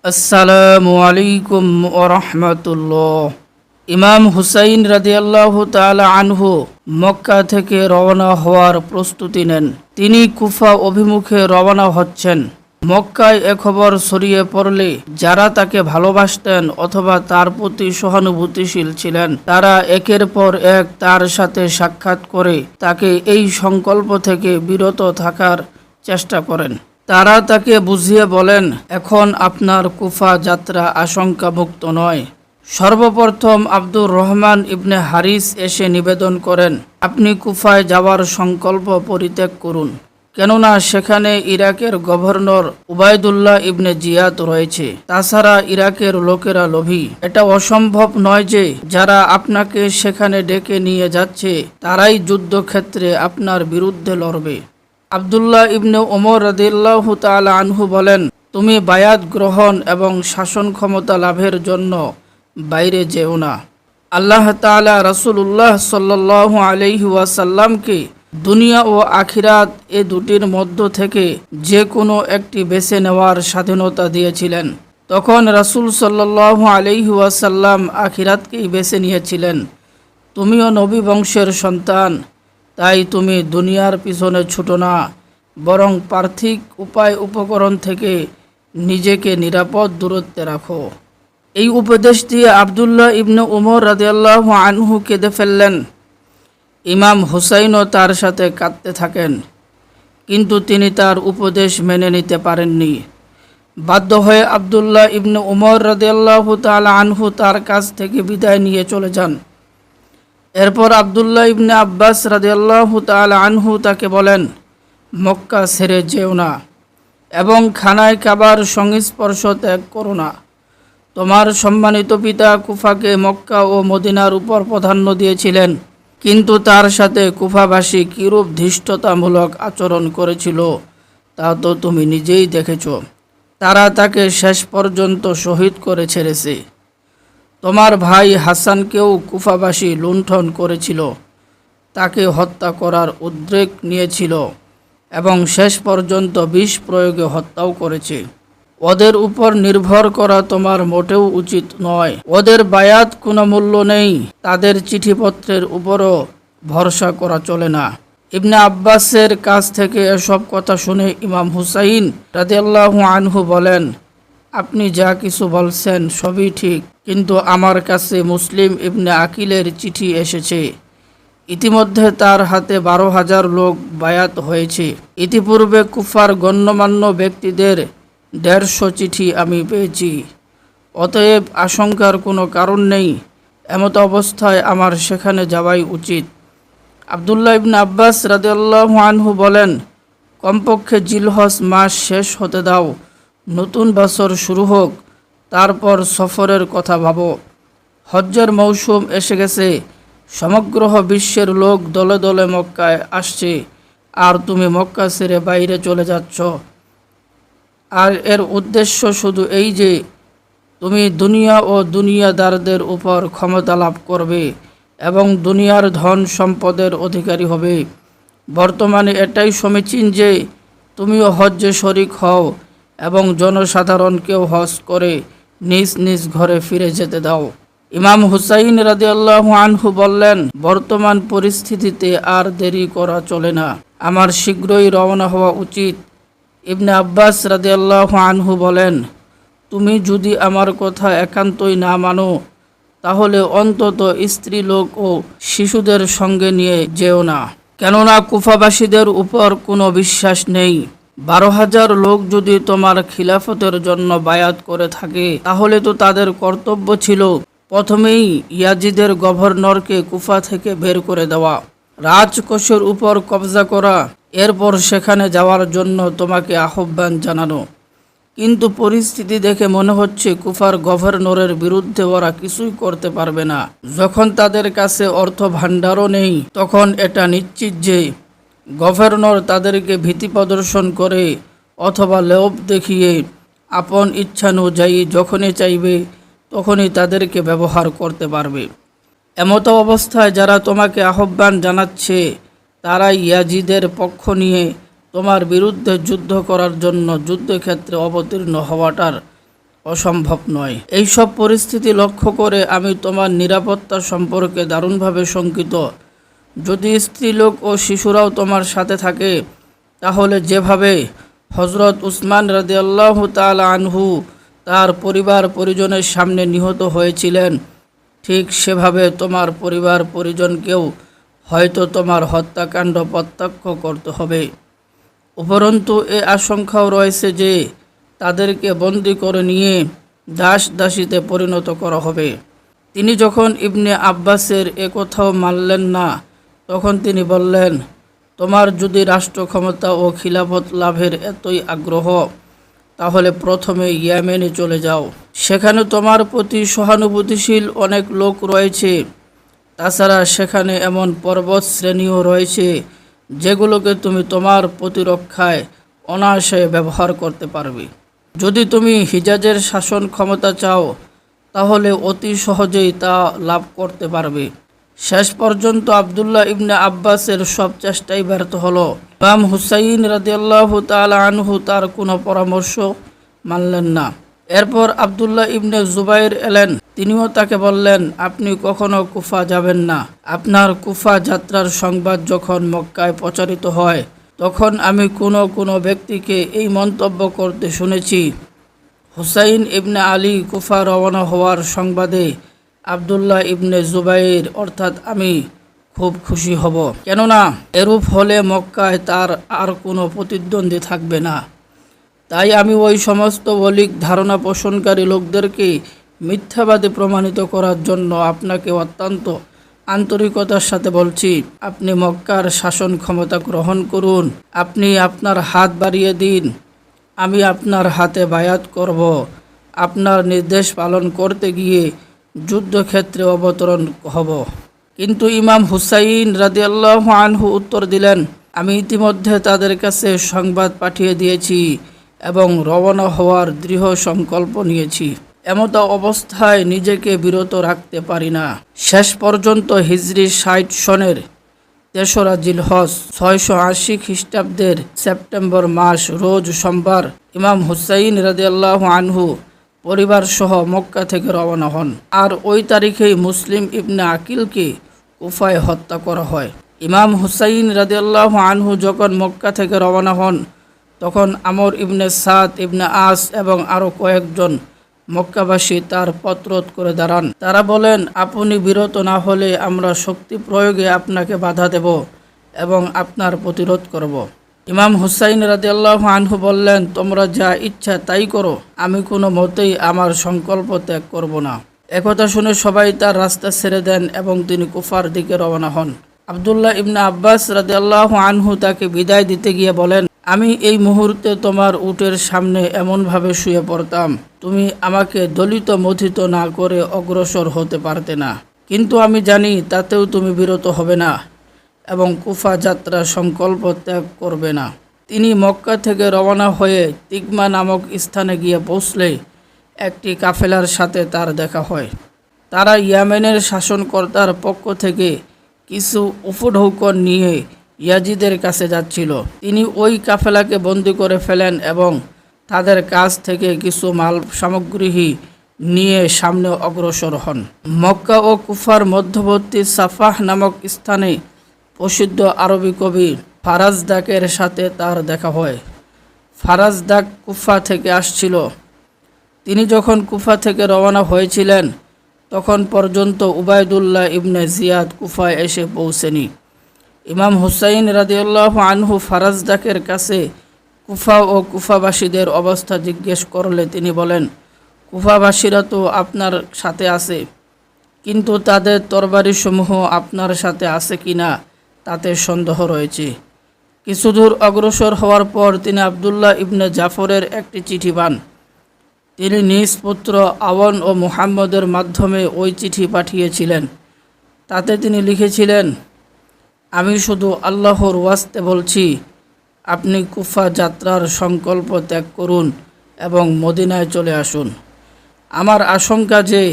আসসালামু আলাইকুম ওয়া রাহমাতুল্লাহ। ইমাম হুসাইন রাদিয়াল্লাহু তাআলা আনহু মক্কা থেকে রওনা হওয়ার প্রস্তুতি নেন। তিনি কুফা অভিমুখে রওনা হচ্ছেন। মক্কায় এ খবর ছড়িয়ে পড়লে যারা তাকে ভালোবাসতেন অথবা তার প্রতি সহানুভূতিশীল ছিলেন, তারা একের পর এক তার সাথে সাক্ষাৎ করে তাকে এই সংকল্প থেকে বিরত থাকার চেষ্টা করেন। তারা তাকে বুঝিয়ে বলেন, এখন আপনার কুফা যাত্রা আশঙ্কামুক্ত নয়। সর্বপ্রথম আব্দুর রহমান ইবনে হারিস এসে নিবেদন করেন, আপনি কুফায় যাওয়ার সংকল্প পরিত্যাগ করুন, কেননা সেখানে ইরাকের গভর্নর উবাইদুল্লাহ ইবনে জিয়াদ রয়েছে। তাছাড়া ইরাকের লোকেরা লোভী। এটা অসম্ভব নয় যে যারা আপনাকে সেখানে ডেকে নিয়ে যাচ্ছে তারাই যুদ্ধক্ষেত্রে আপনার বিরুদ্ধে লড়বে। আব্দুল্লাহ ইবনে ওমর রাদিয়াল্লাহু তাআলা আনহু বলেন, তুমি বায়াত গ্রহণ এবং শাসন ক্ষমতা লাভের জন্য বাইরে যেও না। আল্লাহ তাআলা রাসূলুল্লাহ সাল্লাল্লাহু আলাইহি ওয়াসাল্লামকে দুনিয়া ও আখিরাত এ দুটির মধ্য থেকে যে কোনো একটি বেছে নেওয়ার স্বাধীনতা দিয়েছিলেন। তখন রাসূল সাল্লাল্লাহু আলাইহি ওয়াসাল্লাম আখিরাতকেই বেছে নিয়েছিলেন। তুমিও নবী বংশের সন্তান, তাই তুমি দুনিয়ার পিছনে ছুটো না, বরং পার্থিব উপায় উপকরণ থেকে নিজেকে নিরাপদ দূরত্বে রাখো। এই উপদেশ দিয়ে আব্দুল্লাহ ইবনে উমর রাদিয়াল্লাহু আনহু কেঁদে ফেললেন। ইমাম হুসাইনও তার সাথে কাঁদতে থাকেন, কিন্তু তিনি তার উপদেশ মেনে নিতে পারেননি। বাধ্য হয়ে আব্দুল্লাহ ইবনে উমর রাদিয়াল্লাহু তাআলা আনহু তার কাছ থেকে বিদায় নিয়ে চলে যান। এরপর আব্দুল্লাহ ইবনে আব্বাস রাদিয়াল্লাহু তাআলা আনহু তাকে বলেন, মক্কা ছেড়ে যেও না এবং খানায় কাবার সংস্পর্শ ত্যাগ করো না। তোমার সম্মানিত পিতা কুফাকে মক্কা ও মদিনার উপর প্রাধান্য দিয়েছিলেন, কিন্তু তার সাথে কুফাবাসী কিরূপ ধৃষ্টতামূলক আচরণ করেছিল তা তো তুমি নিজেই দেখেছ। তারা তাকে শেষ পর্যন্ত শহীদ করে ছেড়েছে। তোমার ভাই হাসানকেও কুফাবাসী লুণ্ঠন করেছিল, তাকে হত্যা করার উদ্যোগ নিয়েছিল এবং শেষ পর্যন্ত বিষ প্রয়োগে হত্যাও করেছে। ওদের উপর নির্ভর করা তোমার মোটেও উচিত নয়। ওদের বায়াত কোনো মূল্য নেই, তাদের চিঠিপত্রের উপরও ভরসা করা চলে না। ইবনে আব্বাসের কাছ থেকে এসব কথা শুনে ইমাম হুসাইন রাদিয়াল্লাহু আনহু বলেন, আপনি যা কিছু বলছেন সবই ঠিক, কিন্তু আমার কাছে মুসলিম ইবনে আকিলের চিঠি এসেছে। ইতিমধ্যে তার হাতে 12,000 লোক বায়াত হয়েছে। ইতিপূর্বে কুফার গণ্যমান্য ব্যক্তিদের 150 চিঠি আমি পেয়েছি। অতএব আশঙ্কার কোনো কারণ নেই। এমত অবস্থায় আমার সেখানে যাওয়াই উচিত। আব্দুল্লাহ ইবনে আব্বাস রাদিয়াল্লাহু আনহু বলেন, কমপক্ষে জিলহজ মাস শেষ হতে দাও, নতুন বছর শুরু হোক, তারপর সফরের কথা ভাবো। হজ্জের মৌসুম এসে গেছে, সমগ্র বিশ্বের লোক দলে দলে মক্কায় আসছে, আর তুমি মক্কা ছেড়ে বাইরে চলে যাচ্ছ। আর এর উদ্দেশ্য শুধু এই যে তুমি দুনিয়া ও দুনিয়াদারদের উপর ক্ষমতা লাভ করবে এবং দুনিয়ার ধন সম্পদের অধিকারী হবে। বর্তমানে এটাই সমীচীন যে তুমিও হজ্জে শরিক হও এবং জনসাধারণকেও হজ করে নিজ নিজ ঘরে ফিরে যেতে দাও। ইমাম হুসাইন রাদিয়াল্লাহু আনহু বললেন, বর্তমান পরিস্থিতিতে আর দেরি করা চলে না, আমার শীঘ্রই রওনা হওয়া উচিত। ইবনে আব্বাস রাদিয়াল্লাহু আনহু বলেন, তুমি যদি আমার কথা একান্তই না মানো, তাহলে অন্তত স্ত্রী লোক ও শিশুদের সঙ্গে নিয়ে যেও না, কেননা কুফাবাসীদের উপর কোনো বিশ্বাস নেই। 12,000 লোক যদি তোমার খিলাফতের জন্য বায়াত করে থাকে, তাহলে তো তাদের কর্তব্য ছিল প্রথমেই ইয়াজিদের গভর্নরকে কুফা থেকে বের করে দেওয়া, রাজকোষের উপর কবজা করা, এরপর সেখানে যাওয়ার জন্য তোমাকে আহ্বান জানানো। কিন্তু পরিস্থিতি দেখে মনে হচ্ছে কুফার গভর্নরের বিরুদ্ধে ওরা কিছুই করতে পারবে না। যখন তাদের কাছে অর্থ ভাণ্ডারও নেই, তখন এটা নিশ্চিত যে গভর্নর তাদেরকে ভীতি প্রদর্শন করে অথবা লোভ দেখিয়ে আপন ইচ্ছানুযায়ী যখনই চাইবে তখনই তাদেরকে ব্যবহার করতে পারবে। এমতো অবস্থায় যারা তোমাকে আহ্বান জানাচ্ছে তারা ইয়াজিদের পক্ষ নিয়ে তোমার বিরুদ্ধে যুদ্ধ করার জন্য যুদ্ধক্ষেত্রে অবতীর্ণ হওয়াটার অসম্ভব নয়। এইসব পরিস্থিতি লক্ষ্য করে আমি তোমার নিরাপত্তা সম্পর্কে দারুণভাবে শঙ্কিত। যদি স্ত্রীলোক ও শিশুরাও তোমার সাথে থাকে, তাহলে যেভাবে হজরত উসমান রাদিয়াল্লাহু তাআলা আনহু তার পরিবার পরিজনের সামনে নিহত হয়েছিলেন, ঠিক সেভাবে তোমার পরিবার পরিজনকেও হয়তো তোমার হত্যাকাণ্ড প্রত্যক্ষ করতে হবে। উপরন্তু এ আশঙ্কাও রয়েছে যে তাদেরকে বন্দী করে নিয়ে দাস দাসীতে পরিণত করা হবে। তিনি যখন ইবনে আব্বাসের এ কথাও মানলেন না, তখন তিনি বললেন, তোমার যদি রাষ্ট্র ক্ষমতা ও খিলাফত লাভের এতই আগ্রহ, তাহলে প্রথমে ইয়েমেনে চলে যাও। সেখানে তোমার প্রতি সহানুভূতিশীল অনেক লোক রয়েছে। তাছাড়া সেখানে এমন পর্বত শ্রেণীও রয়েছে যেগুলোকে তুমি তোমার প্রতিরক্ষায় অনায়াসে ব্যবহার করতে পারবে। যদি তুমি হিজাজের শাসন ক্ষমতা চাও, তাহলে অতি সহজেই তা লাভ করতে পারবে। শেষ পর্যন্ত আবদুল্লাহ ইবনে আব্বাসের সব চেষ্টাই ব্যর্থ হলো। ইমাম হুসাইন রাদিয়াল্লাহু তাআলা আনহু তার কোনো পরামর্শ মানলেন না। এরপর আবদুল্লাহ ইবনে জুবাইর এলেন। তিনিও তাকে বললেন, আপনি কখনো কুফা যাবেন না। আপনার কুফা যাত্রার সংবাদ যখন মক্কায় প্রচারিত হয়, তখন আমি কোনো ব্যক্তিকে এই মন্তব্য করতে শুনেছি, হুসাইন ইবনে আলী কুফা রওনা হওয়ার সংবাদে আবদুল্লাহ ইবনে জুবাইর অর্থাৎ আমি খুব খুশি হব, কেননা এরূপ হলে মক্কায় তার আর কোনো প্রতিদ্বন্দ্বী থাকবে না। তাই আমি ওই সমস্ত অলীক ধারণা পোষণকারী লোকদেরকে মিথ্যাবাদী প্রমাণিত করার জন্য আপনাকে অত্যন্ত আন্তরিকতার সাথে বলছি, আপনি মক্কার শাসন ক্ষমতা গ্রহণ করুন। আপনি আপনার হাত বাড়িয়ে দিন, আমি আপনার হাতে বায়াত করব। আপনার নির্দেশ পালন করতে গিয়ে যুদ্ধক্ষেত্রে অবতরণ হব। কিন্তু ইমাম হুসাইন রাদিয়াল্লাহু আনহু উত্তর দিলেন, আমি ইতিমধ্যে তাদের কাছে সংবাদ পাঠিয়ে দিয়েছি এবং রওনা হওয়ার দৃঢ় সংকল্প নিয়েছি। এমত অবস্থায় নিজেকে বিরত রাখতে পারি না। শেষ পর্যন্ত হিজরি ৬০ সনের ৩রা জিলহজ ৬৮০ খ্রিস্টাব্দের সেপ্টেম্বর মাস রোজ সোমবার ইমাম হুসাইন রাদিয়াল্লাহু আনহু পরিবার সহ মক্কা থেকে রওনা হন। আর ওই তারিখেই মুসলিম ইবনে আকিলকে কুফায় হত্যা করা হয়। ইমাম হুসাইন রাদিয়াল্লাহু আনহু যখন মক্কা থেকে রওনা হন, তখন আমর ইবনে সাদ ইবনে আস এবং আরও কয়েকজন মক্কাবাসী তার পথরোধ করে দাঁড়ান। তারা বলেন, আপনি বিরত না হলে আমরা শক্তি প্রয়োগে আপনাকে বাধা দেব এবং আপনার প্রতিরোধ করব। ইমাম হুসাইন রাদিয়াল্লাহু আনহু বললেন, তোমরা যা ইচ্ছা তাই করো, আমি কোনো মতেই আমার সংকল্প ত্যাগ করব না। একথা শুনে সবাই তার রাস্তা ছেড়ে দেন এবং তিনি কুফার দিকে রওনা হন। আবদুল্লাহ ইবনে আব্বাস রাদিয়াল্লাহু আনহু তাকে বিদায় দিতে গিয়ে বলেন, আমি এই মুহূর্তে তোমার উটের সামনে এমনভাবে শুয়ে পড়তাম, তুমি আমাকে দলিত মথিত না করে অগ্রসর হতে পারতে না। কিন্তু আমি জানি তাতেও তুমি বিরত হবে না এবং কুফা যাত্রা সংকল্প ত্যাগ করবে না। তিনি মক্কা থেকে রওনা হয়ে তিগমা নামক স্থানে গিয়ে পৌঁছলে একটি কাফেলার সাথে তার দেখা হয়। তারা ইয়েমেনের শাসনকর্তার পক্ষ থেকে কিছু উপঢৌকন নিয়ে ইয়াজিদের কাছে যাচ্ছিল। তিনি ওই কাফেলাকে বন্দী করে ফেলেন এবং তাদের কাছ থেকে কিছু মাল সামগ্রী নিয়ে সামনে অগ্রসর হন। মক্কা ও কুফার মধ্যবর্তী সাফাহ নামক স্থানে প্রসিদ্ধ আরবি কবি ফারাজদাকের সাথে তার দেখা হয়। ফারাজদাক কুফা থেকে আসছিল। তিনি যখন কুফা থেকে রওনা হয়েছিলেন, তখন পর্যন্ত উবাইদুল্লাহ ইবনে জিয়াদ কুফায় এসে পৌঁছেনি। ইমাম হুসাইন রাদিয়াল্লাহু আনহু ফারাজদাকের কাছে কুফা ও কুফাবাসীদের অবস্থা জিজ্ঞেস করলে তিনি বলেন, কুফাবাসীরা তো আপনার সাথে আছে, কিন্তু তাদের তরবারিসমূহ আপনার সাথে আছে কিনা তাতে সন্দেহ রয়েছে। কিছুদূর অগ্রসর হওয়ার পর তিনি আবদুল্লাহ ইবনে জাফরের একটি চিঠি পান। তিনি নিজ পুত্র আওয়ান ও মুহাম্মদের মাধ্যমে ওই চিঠি পাঠিয়েছিলেন। তাতে তিনি লিখেছিলেন, আমি শুধু আল্লাহর ওয়াস্তে বলছি, আপনি কুফা যাত্রার সংকল্প ত্যাগ করুন এবং মদিনায় চলে আসুন। আমার আশঙ্কা যে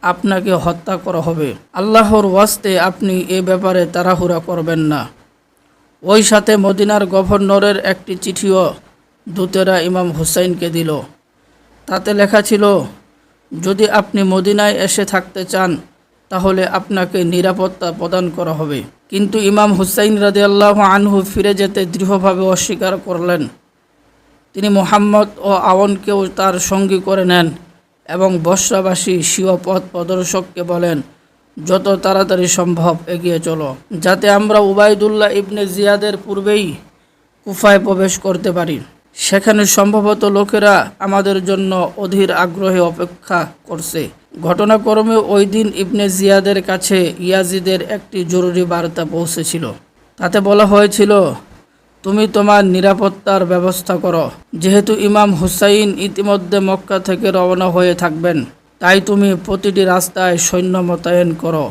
আপনাকে হত্যা করা হবে। আল্লাহর ওয়াস্তে আপনি এ ব্যাপারে তাড়াহুড়া করবেন না। ওই সাথে মদিনার গভর্নরের একটি চিঠিও দূতেরা ইমাম হুসাইনকে দিল। তাতে লেখা ছিল, যদি আপনি মদিনায় এসে থাকতে চান তাহলে আপনাকে নিরাপত্তা প্রদান করা হবে। কিন্তু ইমাম হুসাইন রাদিয়াল্লাহু আনহু ফিরে যেতে দৃঢ়ভাবে অস্বীকার করলেন। তিনি মুহাম্মদ ও আওনকেও তার সঙ্গী করে নেন এবং বসরাবাসী স্বীয় পথ প্রদর্শককে বলেন, যত তাড়াতাড়ি সম্ভব এগিয়ে চলো, যাতে আমরা উবাইদুল্লাহ ইবনে জিয়াদের পূর্বেই কুফায় প্রবেশ করতে পারি। সেখানে সম্ভবত লোকেরা আমাদের জন্য অধীর আগ্রহে অপেক্ষা করছে। ঘটনাক্রমে ওই দিন ইবনে জিয়াদের কাছে ইয়াজিদের একটি জরুরি বার্তা পৌঁছেছিল। তাতে বলা হয়েছিল, তুমি তোমার নিরাপত্তার ব্যবস্থা করো। যেহেতু ইমাম হুসাইন ইতিমধ্যে মক্কা থেকে রওনা হয়ে থাকবেন, তাই তুমি প্রতিটি রাস্তায় সৈন্য মোতায়েন করো,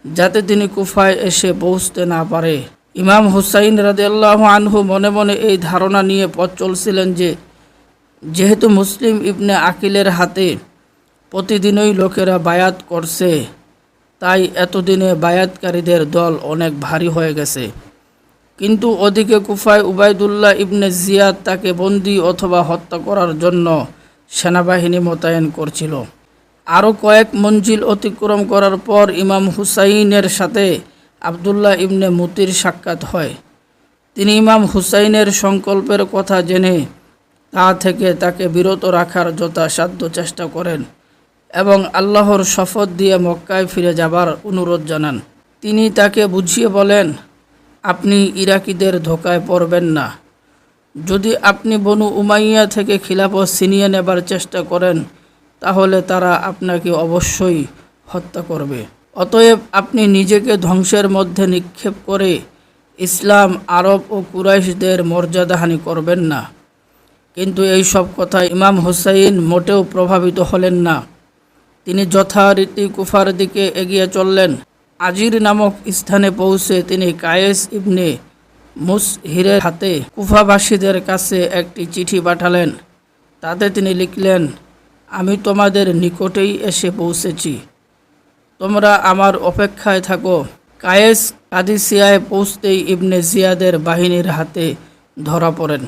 যাতে তিনি কুফায় এসে পৌঁছতে না পারে। ইমাম হুসাইন রাদিয়াল্লাহু আনহু মনে মনে এই ধারণা নিয়ে পথ চলছিলেন যে, যেহেতু মুসলিম ইবনে আকিলের হাতে প্রতিদিনই লোকেরা বায়াত করছে, তাই এতদিনে বায়াতকারীদের দল অনেক ভারী হয়ে গেছে। কিন্তু ওদিকে কুফায় উবাইদুল্লাহ ইবনে জিয়াদ তাকে বন্দী অথবা হত্যা করার জন্য সেনাবাহিনী মোতায়েন করছিল। আরও কয়েক মঞ্জিল অতিক্রম করার পর ইমাম হুসাইনের সাথে আবদুল্লাহ ইবনে মুতির সাক্ষাৎ হয়। তিনি ইমাম হুসাইনের সংকল্পের কথা জেনে তা থেকে তাকে বিরত রাখার যথাসাধ্য চেষ্টা করেন এবং আল্লাহর শপথ দিয়ে মক্কায় ফিরে যাবার অনুরোধ জানান। তিনি তাকে বুঝিয়ে বলেন, আপনি ইরাকিদের ধোকায় পড়বেন না। যদি আপনি বনু উমাইয়া থেকে খিলাফত ছিনিয়ে নেবার চেষ্টা করেন, তাহলে তারা আপনাকে অবশ্যই হত্যা করবে। অতএব আপনি নিজেকে ধ্বংসের মধ্যে নিক্ষেপ করে ইসলাম, আরব ও কুরাইশদের মর্যাদাহানি করবেন না। কিন্তু এই সব কথায় ইমাম হুসাইন মোটেও প্রভাবিত হলেন না। তিনি যথারীতি কুফার দিকে এগিয়ে চললেন। আজির নামক স্থানে পৌঁছে তিনি কায়েস ইবনে মুসহিরের হাতে কুফাবাসীদের কাছে একটি চিঠি পাঠালেন। তাতে তিনি লিখলেন, আমি তোমাদের নিকটেই এসে পৌঁছেছি, তোমরা আমার অপেক্ষায় থাকো। কায়েস কাদিসিয়ায় পৌঁছতেই ইবনে জিয়াদের বাহিনীর হাতে ধরা পড়েন।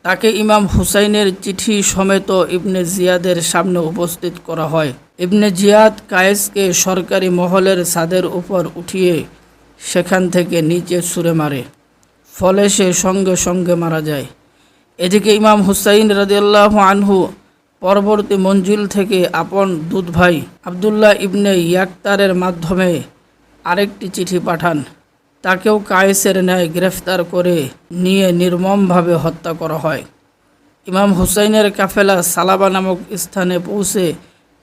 তাকে ইমাম হুসাইনের চিঠি সমেত ইবনে জিয়াদের সামনে উপস্থিত করা হয়। ইবনে জিয়াদ কায়েসকে সরকারি মহলের ছাদের উপর উঠিয়ে সেখান থেকে নিচে ছুঁড়ে মারে, ফলে সে সঙ্গে সঙ্গে মারা যায়। এদিকে ইমাম হুসাইন রাদিয়াল্লাহু আনহু পরবর্তী মঞ্জিল থেকে আপন দুধ ভাই আবদুল্লাহ ইবনে ইয়াকতারের মাধ্যমে আরেকটি চিঠি পাঠান। তাকেও কায়েসের ন্যায় গ্রেফতার করে নিয়ে নির্মমভাবে হত্যা করা হয়। ইমাম হুসাইনের কাফেলা সালাবা নামক স্থানে পৌঁছে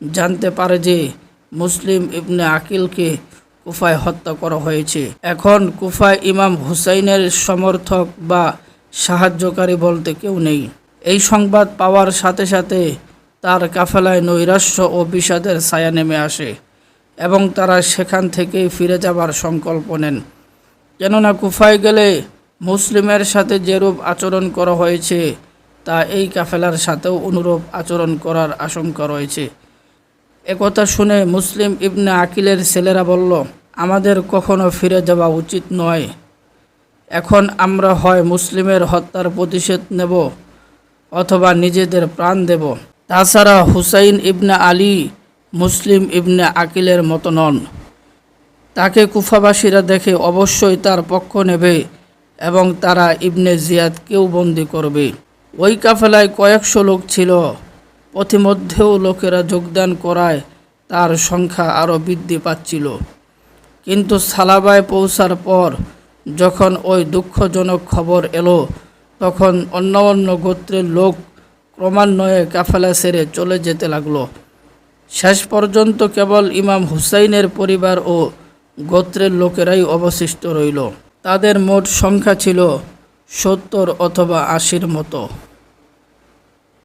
জানতে পারে যে মুসলিম ইবনে আকিলকে কুফায় হত্যা করা হয়েছে। এখন কুফায় ইমাম হুসাইনের সমর্থক বা সাহায্যকারী বলতে কেউ নেই। এই সংবাদ পাওয়ার সাথে সাথে তার কাফেলায় নৈরাশ্য ও বিষাদের ছায়া নেমে আসে এবং তারা সেখান থেকেই ফিরে যাবার সংকল্প নেন। কেননা কুফায় গেলে মুসলিমের সাথে যেরূপ আচরণ করা হয়েছে, তা এই কাফেলার সাথেও অনুরূপ আচরণ করার আশঙ্কা রয়েছে। একথা শুনে মুসলিম ইবনে আকিলের ছেলেরা বলল, আমাদের কখনো ফিরে যাওয়া উচিত নয়। এখন আমরা হয় মুসলিমের হত্যার প্রতিশোধ নেব অথবা নিজেদের প্রাণ দেব। তাছাড়া হুসাইন ইবনে আলী মুসলিম ইবনে আকিলের মতো নন। তাকে কুফাবাসীরা দেখে অবশ্যই তার পক্ষ নেবে এবং তারা ইবনে জিয়াদকেও বন্দি করবে। ওই কাফেলায় কয়েকশো লোক ছিল। পথিমধ্যেও লোকেরা যোগদান করায় তার সংখ্যা আরও বৃদ্ধি পাচ্ছিল। কিন্তু সালাবায় পৌঁছার পর যখন ওই দুঃখজনক খবর এলো, তখন অন্য অন্য গোত্রের লোক ক্রমান্বয়ে কাফেলা ছেড়ে চলে যেতে লাগলো। শেষ পর্যন্ত কেবল ইমাম হুসাইনের পরিবার ও গোত্রের লোকেরাই অবশিষ্ট রইল। তাদের মোট সংখ্যা ছিল 70 অথবা 80 মতো।